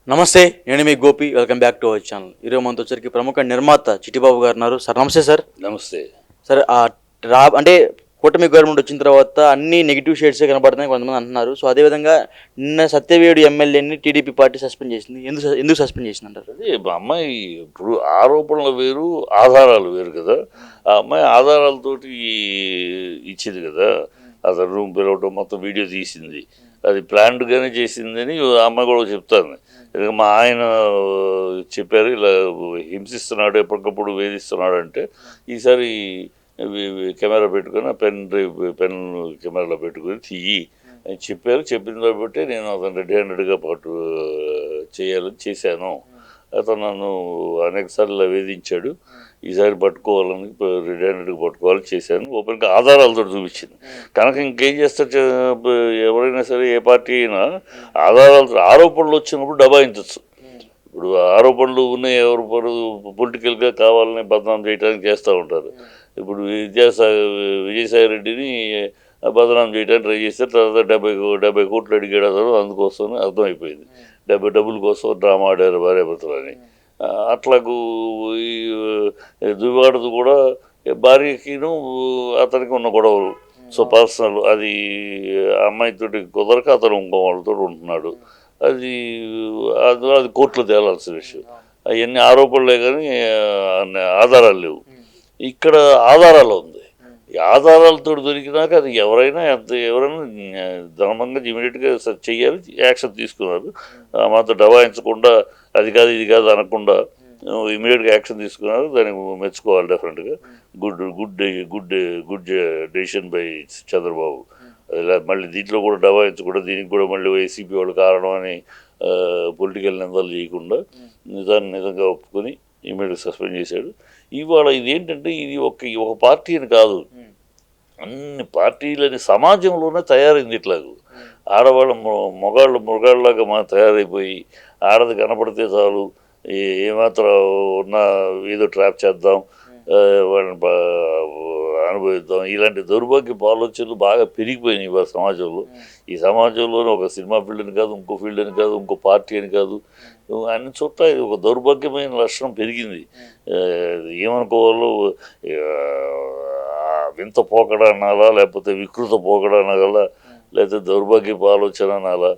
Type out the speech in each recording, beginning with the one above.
నమస్తే, నేను మీ Gopi. Welcome back to our channel. ఈరోజు మనతో వచ్చరికి ప్రముఖ నిర్మాత చిట్టిబాబు గారు ఉన్నారు. సార్ నమస్తే సార్. నమస్తే. సార్ అంటే కూటమి గవర్నమెంట్ వచ్చిన తర్వాత అన్ని నెగిటివ్ షేడ్సే కనబడుతున్నాయి కొంతమంది అంటున్నారు. సో అదేవిధంగా నిన్న సత్యవేడు ఎమ్మెల్యేని టీడీపీ పార్టీ సస్పెండ్ చేసింది. ఎందుకు సస్పెండ్ చేసింది అంటారు? అదే మా అమ్మాయి ఇప్పుడు ఆరోపణలు వేరు, ఆధారాలు వేరు కదా. ఆ అమ్మాయి ఆధారాలతోటి ఇచ్చింది కదా. అతను రూమ్ పిలవటం మొత్తం వీడియో తీసింది. అది ప్లాన్డ్గానే చేసిందని ఆ అమ్మాయి కూడా చెప్తాను. మా ఆయన చెప్పారు, ఇలా హింసిస్తున్నాడు, ఎప్పటికప్పుడు వేధిస్తున్నాడు అంటే ఈసారి కెమెరా పెట్టుకొని పెన్ కెమెరాలో పెట్టుకొని తీయి అని చెప్పారు. చెప్పిన కాబట్టి నేను అతను రెడీ హ్యాండెడ్గా పాటు చేయాలని చేశాను. అతను నన్ను అనేకసార్లు వేధించాడు. ఈసారి పట్టుకోవాలని రెడీ హ్యాండెడ్గా పట్టుకోవాలని చేశాను. ఓపెన్గా ఆధారాలతో చూపించింది. కనుక ఇంకేం చేస్తారు, ఎవరైనా సరే ఏ పార్టీ అయినా ఆధారాలతో ఆరోపణలు వచ్చినప్పుడు దబాయించవచ్చు. ఇప్పుడు ఆరోపణలు ఉన్నాయి, ఎవరు పొలిటికల్గా కావాలని బదనాం చేయడానికి చేస్తూ ఉంటారు. ఇప్పుడు విజయసాయి రెడ్డిని బదనాం చేయడానికి ట్రై చేస్తే తర్వాత 70 కోట్లు అడిగాడు అతను, అందుకోసం అర్థమైపోయింది. డబ్బుల కోసం డ్రామా ఆడారు భార్యాభర్తలని. అట్లాగూ ఈ దువ్వాడదు కూడా భార్యకిను అతనికి ఉన్న గొడవలు. సో పర్సనల్ అది అమ్మాయితోటి కుదరక అతను ఇంకో వాళ్ళతో ఉంటున్నాడు. అది కోర్టులో తేలాల్సిన విషయం. అవన్నీ ఆరోపణలే కానీ ఆధారాలు లేవు. ఇక్కడ ఆధారాలు ఉంది. ఈ ఆధారాలతో దొరికినాక అది ఎవరైనా ధర్మంగా ఇమీడియట్గా చెయ్యాలి, యాక్షన్ తీసుకున్నారు. మాతో దబాయించకుండా అది కాదు ఇది కాదు అనకుండా ఇమీడియట్గా యాక్షన్ తీసుకున్నారు. దానికి మెచ్చుకోవాలి డెఫినెట్గా. Good decision by Chandrababu. ఇలా మళ్ళీ దీంట్లో కూడా దబాయించకుండా దీనికి కూడా మళ్ళీ వైసీపీ వాళ్ళు కారణం అని పొలిటికల్ నిందలు చేయకుండా నిజంగా ఒప్పుకొని ఇమీడియట్గా సస్పెండ్ చేశాడు. ఇవాళ ఇదేంటంటే ఇది ఒక పార్టీ అని కాదు, అన్ని పార్టీలని సమాజంలోనే తయారైంది. ఇట్లాగూ ఆడవాళ్ళ మృగాళ్ళలాగా మనం తయారైపోయి ఆడది కనపడితే చాలు ఏమాత్రం ఉన్నా ఏదో ట్రాప్ చేద్దాం, వాళ్ళని అనుభవిద్దాం, ఇలాంటి దౌర్భాగ్యపు ఆలోచనలు బాగా పెరిగిపోయినాయి ఇవాళ సమాజంలో. ఈ సమాజంలోనే ఒక సినిమా ఫీల్డ్ అని కాదు, ఇంకో ఫీల్డ్ అని కాదు, ఇంకో పార్టీ అని కాదు, అన్ని చోట్ల ఒక దౌర్భాగ్యమైన లక్షణం పెరిగింది. ఏమనుకోవాలో వింత పోకడ అనాలా, లేకపోతే వికృత పోకడ అనగల, లేకపోతే దౌర్భాగ్యపు ఆలోచన అనాలా.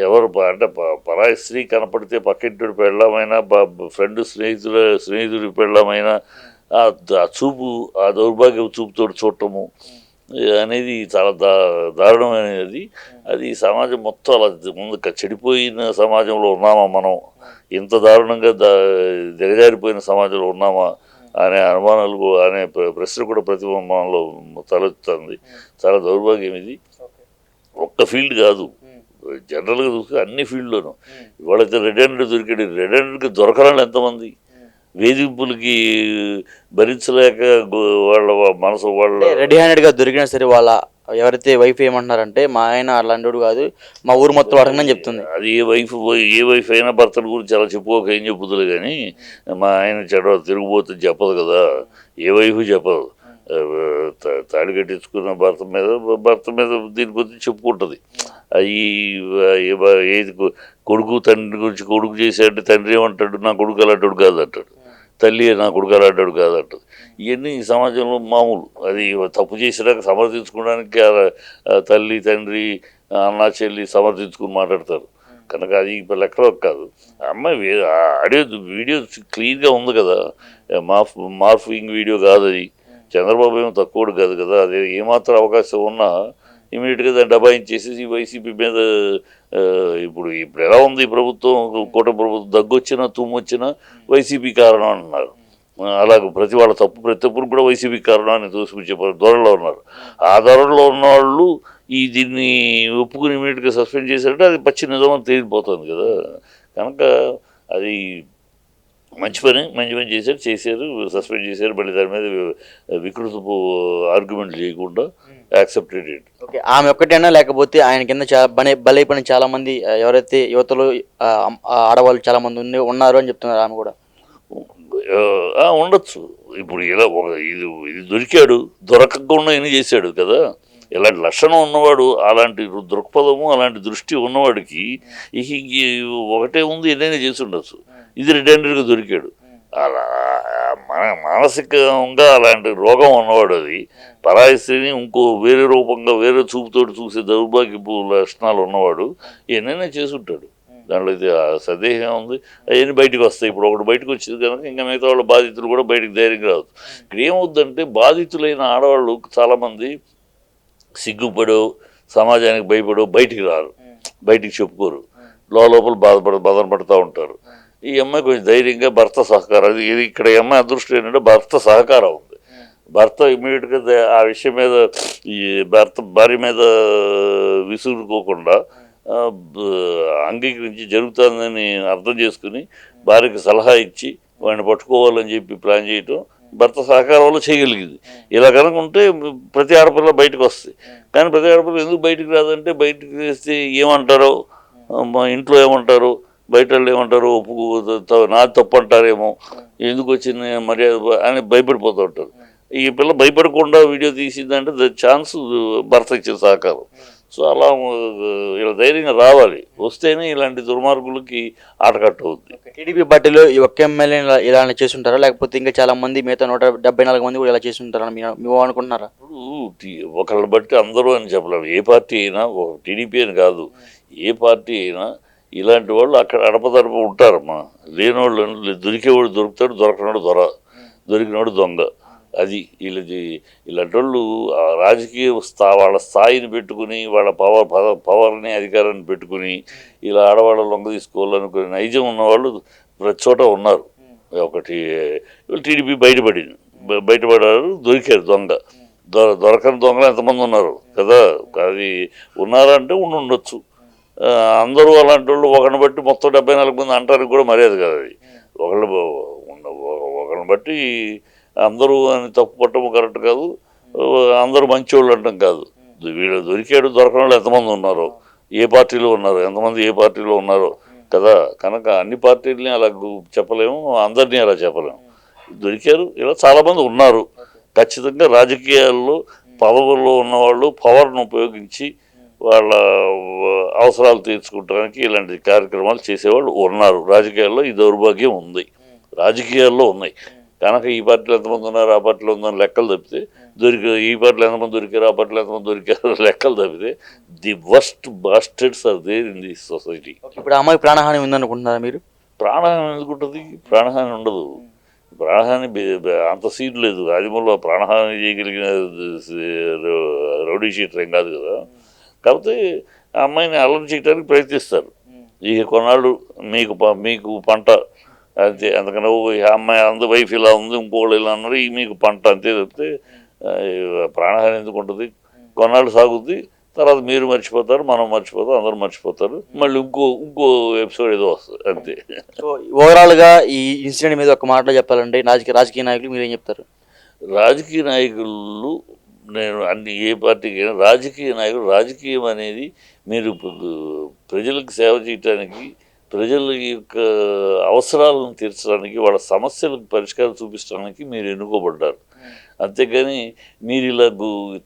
ఎవరు అంటే పరాయి స్త్రీ కనపడితే పక్కింటి పెళ్ళమైనా ఫ్రెండ్ స్నేహితుడి పెళ్ళమైనా ఆ చూపు, ఆ దౌర్భాగ్యపు చూపుతో చూడటము అనేది చాలా దారుణమైనది. అది సమాజం మొత్తం అలా ముందు చెడిపోయిన సమాజంలో ఉన్నామా మనం, ఇంత దారుణంగా దిగజారిపోయిన సమాజంలో ఉన్నామా అనే అనుమానాలు అనే ప్రశ్న కూడా ప్రతిబింబంలో తలెత్తుతుంది. చాలా దౌర్భాగ్యం ఇది. ఒక్క ఫీల్డ్ కాదు, జనరల్గా చూస్తే అన్ని ఫీల్డ్లోనూ. ఇవాళైతే రెడ్ హ్యాండెడ్ దొరికాడు. రెడ్ హ్యాండెడ్కి దొరకరాలు ఎంతమంది, వేధింపులకి భరించలేక వాళ్ళ మనసు రెడ్ హ్యాండెడ్గా దొరికినా సరే వాళ్ళ ఎవరైతే వైఫ్ ఏమంటున్నారంటే మా ఆయన అలాంటి కాదు, మా ఊరు మొత్తం అడగనని చెప్తుంది. అది ఏ వైఫ్ అయినా భర్తల గురించి అలా చెప్పుకోక ఏం చెప్పుతుంది. కానీ మా ఆయన తిరిగిపోతుంది చెప్పదు కదా, ఏ వైఫ్ చెప్పదు. తాడి కట్టించుకున్న భర్త మీద దీని గురించి చెప్పుకుంటుంది. అవి ఏది కొడుకు తండ్రి గురించి, కొడుకు చేసాడంటే తండ్రి ఏమంటాడు, నా కొడుకు అలాంటి కాదు అంటాడు, తల్లి నా కొడుకు అలాంటి కాదంటాడు. ఇవన్నీ ఈ సమాజంలో మామూలు. అది తప్పు చేసినాక సమర్థించుకోవడానికి తల్లి తండ్రి అన్న చెల్లి సమర్థించుకుని మాట్లాడతారు. కనుక అది లెక్కలో కాదు. అమ్మాయి ఆడియో వీడియో క్లియర్గా ఉంది కదా, మార్ఫింగ్ వీడియో కాదు అది. చంద్రబాబు ఏమో తక్కువడు కాదు కదా. అది ఏమాత్రం అవకాశం ఉన్నా ఇమీడియట్గా దాన్ని దబాయించేసి వైసీపీ మీద ఇప్పుడు ఎలా ఉంది ఈ ప్రభుత్వం, కూటమి ప్రభుత్వం, దగ్గొచ్చినా తుమ్మొచ్చినా వైసీపీ కారణం అంటున్నారు. అలాగే వాళ్ళ తప్పుడు కూడా వైసీపీ కారణం అని చూసుకొచ్చే ధోరణిలో ఉన్నారు. ఆ ధోరణిలో ఉన్న వాళ్ళు దీన్ని ఒప్పుకుని ఇమీడియట్గా సస్పెండ్ చేశారంటే అది పచ్చి నిజం అని తేలిపోతుంది కదా. కనుక అది మంచి పని చేశారు, సస్పెండ్ చేశారు. మళ్ళీ దాని మీద వికృతపు ఆర్గ్యుమెంట్లు చేయకుండా యాక్సెప్టెడ్ ఇట్. ఓకే, ఆమె ఒక్కటైనా లేకపోతే ఆయన కింద బలైపోయిన చాలా మంది ఎవరైతే యువతలో ఆడవాళ్ళు చాలా మంది ఉన్నారు అని చెప్తున్నారు. ఆమె కూడా ఉండొచ్చు. ఇప్పుడు ఇలా ఇది దొరికాడు, దొరకకుండా ఏం చేశాడు కదా. ఇలాంటి లక్షణం ఉన్నవాడు, అలాంటి దృక్పథము, అలాంటి దృష్టి ఉన్నవాడికి ఇక ఒకటే ఉంది, ఏదైనా చేసి ఉండొచ్చు. ఇది రెడెండెడ్గా దొరికాడు. అలా మానసికంగా అలాంటి రోగం ఉన్నవాడు, అది పరాయి స్త్రీని ఇంకో వేరే రూపంగా వేరే చూపుతోటి చూసే దౌర్భాగ్యపు లక్షణాలు ఉన్నవాడు ఏమైనా చేసుంటాడు. దాంట్లో అయితే సందేహం ఉంది. అవన్నీ బయటకు వస్తాయి. ఇప్పుడు ఒకటి బయటకు వచ్చింది కనుక ఇంకా మిగతా వాళ్ళ బాధితులు కూడా బయటకు ధైర్యంగా రావచ్చు. ఇక్కడ ఏమవుద్దంటే బాధితులైన ఆడవాళ్ళు చాలామంది సిగ్గుపడో, సమాజానికి భయపడో బయటికి రారు, బయటికి చెప్పుకోరు, లోపల బాధపడుతూ ఉంటారు. ఈ అమ్మాయి కొంచెం ధైర్యంగా భర్త సహకారం, ఇది ఇక్కడ ఈ అమ్మాయి అదృష్టం ఏంటంటే భర్త సహకారం ఉంది. భర్త ఇమ్మీడియట్గా ఆ విషయం మీద ఈ భార్య మీద విసురుకోకుండా అంగీకరించి జరుగుతుందని అర్థం చేసుకుని భార్యకి సలహా ఇచ్చి వాడిని పట్టుకోవాలని చెప్పి ప్లాన్ చేయటం భర్త సహకారం వల్ల చేయగలిగింది. ఇలా కనుక ఉంటే ప్రతి ఆడపిల్ల బయటకు వస్తాయి. కానీ ప్రతి ఆడపిల్ల ఎందుకు బయటకు రాదంటే, బయటకు వేస్తే ఏమంటారో, మా ఇంట్లో ఏమంటారు, బయట వాళ్ళు ఏమంటారు, నాది తప్పు అంటారేమో, ఎందుకు వచ్చింది మర్యాద అని భయపడిపోతూ ఉంటారు. ఈ పిల్ల భయపడకుండా వీడియో తీసిందంటే ఛాన్స్ భర్త ఇచ్చిన సహకారం. సో అలా ఇలా ధైర్యంగా రావాలి, వస్తేనే ఇలాంటి దుర్మార్గులకి ఆటకట్ట అవుతుంది. టీడీపీ పార్టీలో ఈ ఒక్క ఎమ్మెల్యే ఇలా చేస్తుంటారా, లేకపోతే ఇంకా చాలా మంది మిగతా 174 మంది కూడా ఇలా చేస్తుంటారా మేము అనుకుంటున్నారా? ఇప్పుడు ఒకళ్ళని బట్టి అందరూ అని చెప్పలేము. ఏ పార్టీ అయినా, ఒక టీడీపీ అని కాదు, ఏ పార్టీ అయినా ఇలాంటి వాళ్ళు అక్కడ అడపదడప ఉంటారమ్మా. లేనివాళ్ళు దొరికేవాడు దొరుకుతాడు, దొరకనోడు దొరికినోడు దొంగ. అది వీళ్ళది. ఇలాంటి వాళ్ళు రాజకీయ వాళ్ళ స్థాయిని పెట్టుకుని, వాళ్ళ పవర్ని అధికారాన్ని పెట్టుకుని ఇలా ఆడవాళ్ళ లొంగ తీసుకోవాలనుకునే నైజం ఉన్నవాళ్ళు ప్రతి చోట ఉన్నారు. ఒకటి టీడీపీ బయటపడారు, దొరికారు దొంగ. దొరకని దొంగలు ఎంతమంది ఉన్నారు కదా. అది ఉన్నారంటే ఉండొచ్చు. అందరూ అలాంటి వాళ్ళు ఒకరిని బట్టి మొత్తం 74 మంది అంటానికి కూడా మర్యాద కాదు. అది ఒకరిని బట్టి అందరూ అని తప్పు పట్టడం కరెక్ట్ కాదు. అందరూ మంచివాళ్ళు అంటాం కాదు. వీళ్ళు దొరికాడు, దొరకని వాళ్ళు ఎంతమంది ఉన్నారో, ఏ పార్టీలో ఉన్నారు, ఎంతమంది ఏ పార్టీలో ఉన్నారో కదా. కనుక అన్ని పార్టీలని అలా చెప్పలేము, అందరినీ అలా చెప్పలేము. దొరికారు, ఇలా చాలామంది ఉన్నారు. ఖచ్చితంగా రాజకీయాల్లో పదవుల్లో ఉన్నవాళ్ళు పవర్ను ఉపయోగించి వాళ్ళ అవసరాలు తీర్చుకోవడానికి ఇలాంటి కార్యక్రమాలు చేసేవాళ్ళు ఉన్నారు. రాజకీయాల్లో ఈ దౌర్భాగ్యం ఉంది, రాజకీయాల్లో ఉన్నాయి. కనుక ఈ పార్టీలో ఎంతమంది ఉన్నారు, ఆ పార్టీలో ఉందని లెక్కలు తప్పితే ఈ పార్టీలో ఎంతమంది దొరికారు, ఆ పార్టీలో ఎంతమంది దొరికారు లెక్కలు తప్పితే the worst bastards are there in this society. ఇప్పుడు అమ్మాయి ప్రాణహాని ఉందనుకుంటున్నారా మీరు? ప్రాణహాని ఎందుకుంటుంది? ప్రాణహాని ఉండదు. ప్రాణహాని అంత సీన్ లేదు. రాజమౌళిలో ప్రాణహాని చేయగలిగిన రౌడీ షీటర్ ఏం కాదు కదా. కాకపోతే ఆ అమ్మాయిని అల్లరి చేయడానికి ప్రయత్నిస్తారు. ఇక కొన్నాళ్ళు మీకు పంట అంతే. అందుకని ఈ అమ్మాయి అందు వైఫ్ ఇలా ఉంది, ఇంకోళ్ళు ఇలా అన్నారు, మీకు పంట అంతే తప్పితే ప్రాణహాని ఎందుకు ఉంటుంది? కొన్నాళ్ళు సాగుద్ది, తర్వాత మీరు మర్చిపోతారు, మనం మర్చిపోతాం, అందరూ మర్చిపోతారు, మళ్ళీ ఇంకో ఎపిసోడ్ ఏదో వస్తుంది అంతే. సో ఓవరాల్గా ఈ ఇన్సిడెంట్ మీద ఒక మాటలో చెప్పాలంటే రాజకీయ నాయకులు మీరేం చెప్తారు? రాజకీయ నాయకులు, నేను ఏ పార్టీకి అయినా రాజకీయ నాయకులు, రాజకీయం అనేది మీరు ప్రజలకు సేవ చేయటానికి, ప్రజల యొక్క అవసరాలను తీర్చడానికి, వాళ్ళ సమస్యలకు పరిష్కారం చూపించడానికి మీరు ఎన్నుకోబడ్డారు. అంతేగాని మీరు ఇలా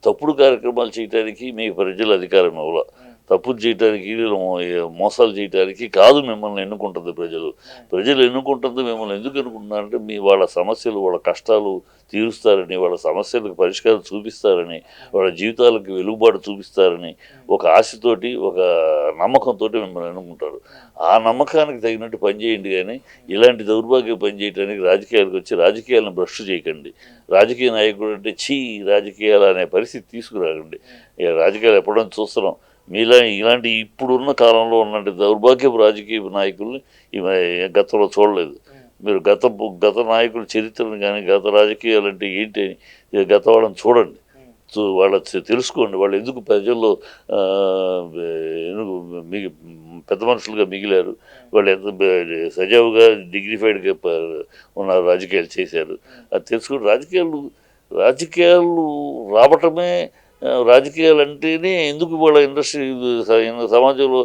తప్పుడు కార్యక్రమాలు చేయడానికి మీకు ప్రజలు అధికారం ఇవ్వాలి. తప్పులు చేయడానికి, మోసాలు చేయడానికి కాదు మిమ్మల్ని ఎన్నుకుంటుంది ప్రజలు ఎన్నుకుంటుంది. మిమ్మల్ని ఎందుకు ఎన్నుకుంటున్నారంటే వాళ్ళ సమస్యలు, వాళ్ళ కష్టాలు తీరుస్తారని, వాళ్ళ సమస్యలకు పరిష్కారం చూపిస్తారని, వాళ్ళ జీవితాలకు వెలుగుబాటు చూపిస్తారని ఒక ఆశతోటి, ఒక నమ్మకంతో మిమ్మల్ని ఎన్నుకుంటారు. ఆ నమ్మకానికి తగినట్టు పనిచేయండి. కానీ ఇలాంటి దౌర్భాగ్యం పనిచేయడానికి రాజకీయాలకు వచ్చి రాజకీయాలను భ్రష్టు చేయకండి. రాజకీయ నాయకుడు అంటే రాజకీయాలు అనే పరిస్థితి తీసుకురాకండి. రాజకీయాలు ఎప్పుడైనా చూస్తున్నాం. ఇలాంటి ఇప్పుడున్న కాలంలో ఉన్నటువంటి దౌర్భాగ్యపు రాజకీయ నాయకుల్ని గతంలో చూడలేదు. మీరు గత నాయకుల చరిత్రను కానీ, గత రాజకీయాలు అంటే ఏంటి గత వాళ్ళని చూడండి, తెలుసుకోండి. వాళ్ళు ఎందుకు ప్రజల్లో పెద్ద మనుషులుగా మిగిలారు, వాళ్ళు ఎంత సజావుగా డిగ్నిఫైడ్గా ఉన్నారు, రాజకీయాలు చేశారు, అది తెలుసుకుని రాజకీయాలు రావటమే. రాజకీయాలు అంటేనే ఎందుకు వాళ్ళ ఇండస్ట్రీ సమాజంలో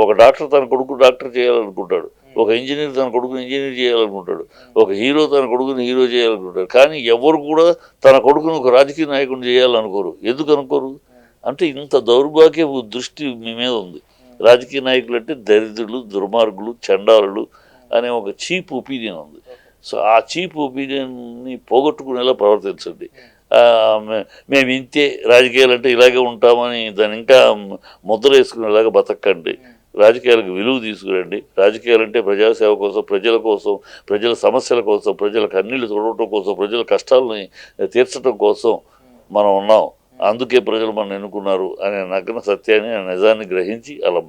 ఒక డాక్టర్ తన కొడుకు డాక్టర్ చేయాలనుకుంటాడు, ఒక ఇంజనీర్ తన కొడుకుని ఇంజనీర్ చేయాలనుకుంటాడు, ఒక హీరో తన కొడుకుని హీరో చేయాలనుకుంటాడు. కానీ ఎవరు కూడా తన కొడుకుని ఒక రాజకీయ నాయకుడిని చేయాలనుకోరు. ఎందుకు అనుకోరు? అంటే ఇంత దౌర్భాగ్య దృష్టి మీ మీద ఉంది. రాజకీయ నాయకులు అంటే దరిద్రులు, దుర్మార్గులు, చండాలులు అనే ఒక చీప్ ఒపీనియన్ ఉంది. సో ఆ చీప్ ఒపీనియన్ని పోగొట్టుకునేలా ప్రవర్తించండి. మేము ఇంతే, రాజకీయాలు అంటే ఇలాగే ఉంటామని దాన్ని ఇంకా ముద్ర వేసుకునేలాగా బతకండి. రాజకీయాలకు విలువ తీసుకురండి. రాజకీయాలు అంటే ప్రజాసేవ కోసం, ప్రజల సమస్యల కోసం, ప్రజల కన్నీళ్లు తొడవటం కోసం, ప్రజల కష్టాలని తీర్చడం కోసం మనం ఉన్నాం. అందుకే ప్రజలు మనం ఎన్నుకున్నారు అనే నగ్న సత్యాన్ని, నిజాన్ని గ్రహించి అలా